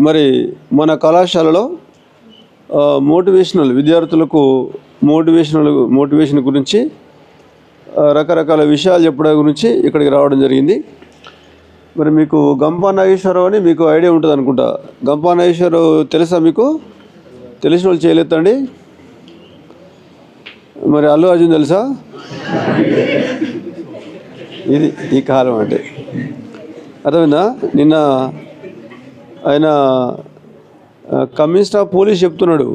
మరి మన కళాశాలలో విద్యార్థులకు మోటివేషన్ గురించి రకరకాల విషయాలు చెప్పడం గురించి ఇక్కడికి రావడం జరిగింది. మరి మీకు గంపా నాగేశ్వరరావు అని మీకు ఐడియా ఉంటుంది అనుకుంటా. గంపా నాగేశ్వరరావు తెలుసా మీకు? తెలిసిన వాళ్ళు చేయలేదండి. మరి అల్లు అర్జున్ తెలుసా? ఇది ఈ కాలం అంటే అర్థమైందా? నిన్న ఆయన కమిషనర్ ఆఫ్ పోలీస్ చెప్తున్నాడు,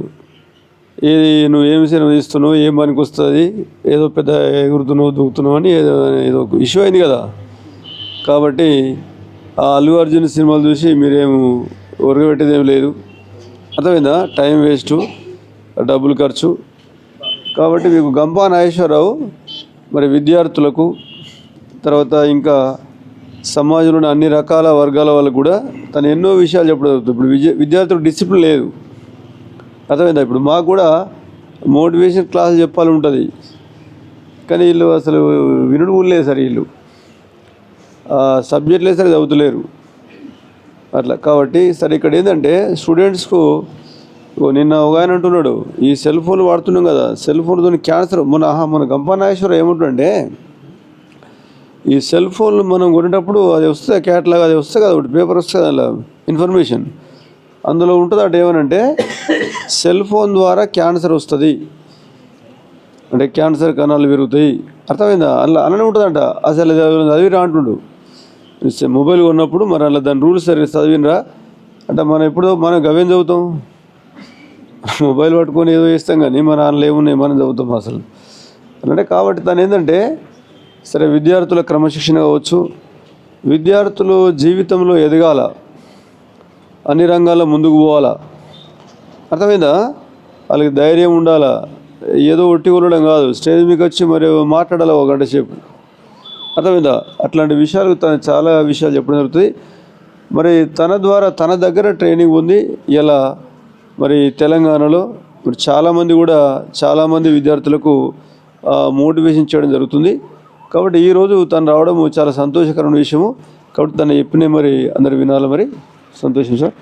ఇది నువ్వు ఏమి సినిమా తీస్తున్నావు, ఏం పనికి వస్తుంది, ఏదో పెద్ద ఎగురుతున్నావు దూకుతున్నావు అని ఏదో ఇష్యూ అయింది కదా. కాబట్టి ఆ అల్లు అర్జున్ సినిమాలు చూసి మీరేం ఒరగబెట్టేది ఏం లేదు. అర్థమైందా? టైం వేస్టు, డబ్బులు ఖర్చు. కాబట్టి మీకు గంపా నాగేశ్వరరావు మరి విద్యార్థులకు తర్వాత ఇంకా సమాజంలోని అన్ని రకాల వర్గాల వాళ్ళకు కూడా తను ఎన్నో విషయాలు చెప్పడం జరుగుతుంది. ఇప్పుడు విద్యార్థులకు డిసిప్లిన్ లేదు. అర్థమైందా? ఇప్పుడు మాకు కూడా మోటివేషన్ క్లాసులు చెప్పాలి ఉంటుంది, కానీ వీళ్ళు అసలు వినుడు కూడా లేదు సార్. వీళ్ళు సబ్జెక్ట్ లేదు సరే చదువుతలేరు అట్లా. కాబట్టి సరే ఇక్కడ ఏంటంటే స్టూడెంట్స్కు నిన్న ఒక ఆయన అంటున్నాడు, ఈ సెల్ ఫోన్ వాడుతున్నాం కదా, సెల్ ఫోన్తో క్యాన్సర్. మన గంపా నాగేశ్వరరావు ఏమంటుందంటే, ఈ సెల్ ఫోన్లు మనం కొనేటప్పుడు అది వస్తుంది క్యాట్లాగ్, అది వస్తుంది కదా, ఒకటి పేపర్ వస్తుంది అలా ఇన్ఫర్మేషన్, అందులో ఉంటుంది అటు ఏమనంటే సెల్ ఫోన్ ద్వారా క్యాన్సర్ వస్తుంది అంటే క్యాన్సర్ కణాలు పెరుగుతాయి. అర్థమైందా? అలా అలానే ఉంటుందంట. అసలు చదివిరా అంటుండు. మొబైల్ కొన్నప్పుడు మరి అలా దాని రూల్స్ సరిగ్గా చదివినరా అంటే మనం గవేం చదువుతాం, మొబైల్ పట్టుకొని ఏదో చేస్తాం, కానీ మన అందులో ఏమున్నాయి మనం చదువుతాం అసలు అంటే. కాబట్టి తను ఏంటంటే సరే విద్యార్థుల క్రమశిక్షణ కావచ్చు, విద్యార్థులు జీవితంలో ఎదగాల, అన్ని రంగాల్లో ముందుకు పోవాలా. అర్థమైందా? వాళ్ళకి ధైర్యం ఉండాలా, ఏదో ఒట్టి కొనడం కాదు, స్టేజ్ మీకు వచ్చి మరి మాట్లాడాలి ఒక గంట సేపు. అర్థమైందా? అట్లాంటి విషయాలు తను చాలా విషయాలు చెప్పడం జరుగుతుంది. మరి తన ద్వారా తన దగ్గర ట్రైనింగ్ ఉంది. ఇలా మరి తెలంగాణలో మరి చాలామంది విద్యార్థులకు మోటివేషన్ చేయడం జరుగుతుంది. కాబట్టి ఈరోజు తను రావడం చాలా సంతోషకరమైన విషయము. కాబట్టి తను చెప్పిన మరి అందరు వినాలి. మరి సంతోషం సార్.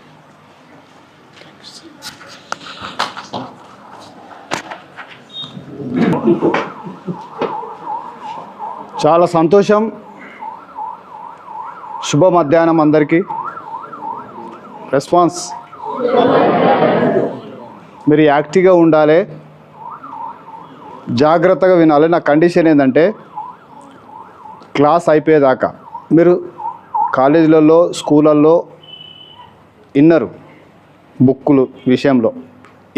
చాలా సంతోషం. శుభ మధ్యాహ్నం అందరికీ. రెస్పాన్స్ మీరు యాక్టివ్గా ఉండాలి, జాగ్రత్తగా వినాలి. నా కండిషన్ ఏంటంటే క్లాస్ అయిపోయేదాకా మీరు కాలేజీలలో స్కూళ్ళల్లో విన్నరు బుక్కులు విషయంలో.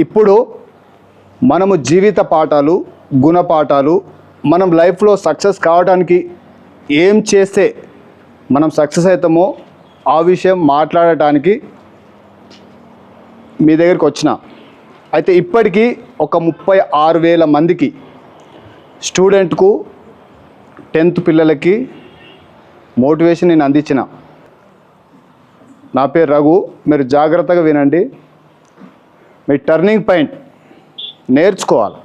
ఇప్పుడు మనము జీవిత పాఠాలు, గుణపాఠాలు, మనం లైఫ్లో సక్సెస్ కావడానికి ఏం చేస్తే మనం సక్సెస్ అవుతామో ఆ విషయం మాట్లాడటానికి మీ దగ్గరికి వచ్చిన. అయితే ఇప్పటికీ ఒక 36,000 మందికి స్టూడెంట్కు 10th పిల్లలకి మోటివేషన్ నేను అందించిన. నా పేరు రఘు. మీరు జాగ్రత్తగా వినండి. మీ టర్నింగ్ పాయింట్ నేర్చుకోవాలి.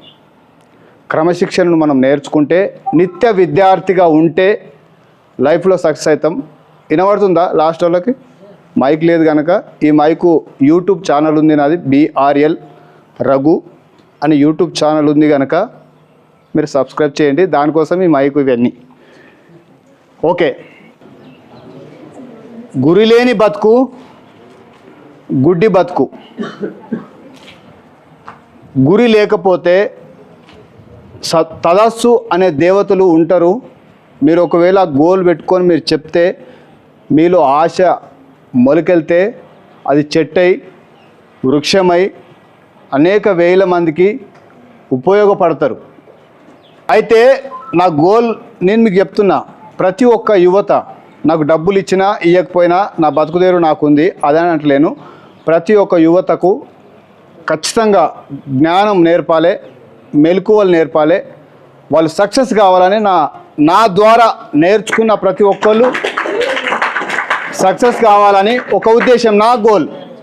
క్రమశిక్షణను మనం నేర్చుకుంటే, నిత్య విద్యార్థిగా ఉంటే లైఫ్లో సక్సెస్ అవుతాం. వినబడుతుందా? లాస్ట్ వాళ్ళకి మైక్ లేదు కనుక ఈ మైకు యూట్యూబ్ ఛానల్ ఉంది నాది, BRL రఘు అని యూట్యూబ్ ఛానల్ ఉంది కనుక మీరు సబ్స్క్రైబ్ చేయండి. దానికోసం ఈ మైకు ఇవన్నీ. ఓకే. గురిలేని బతుకు గుడ్డి బతుకు. గురి లేకపోతే తదస్సు అనే దేవతలు ఉంటారు. మీరు ఒకవేళ గోల్ పెట్టుకొని మీరు చెప్తే, మీలో ఆశ మొలకెళ్తే అది చెట్టై వృక్షమై అనేక వేల మందికి ఉపయోగపడతారు. అయితే నా గోల్ నేను మీకు చెప్తున్నా, ప్రతి ఒక్క యువత నాకు డబ్బులు ఇచ్చినా ఇవ్వకపోయినా నా బతుకుదేరు నాకుంది అదని అంటలేను. ప్రతి ఒక్క యువతకు ఖచ్చితంగా జ్ఞానం నేర్పాలి, మెలకువలు నేర్పాలి. వాళ్ళు సక్సెస్ కావాలని నా ద్వారా నేర్చుకున్న ప్రతి ఒక్కళ్ళు సక్సెస్ కావాలని ఒక ఉద్దేశం, నా గోల్.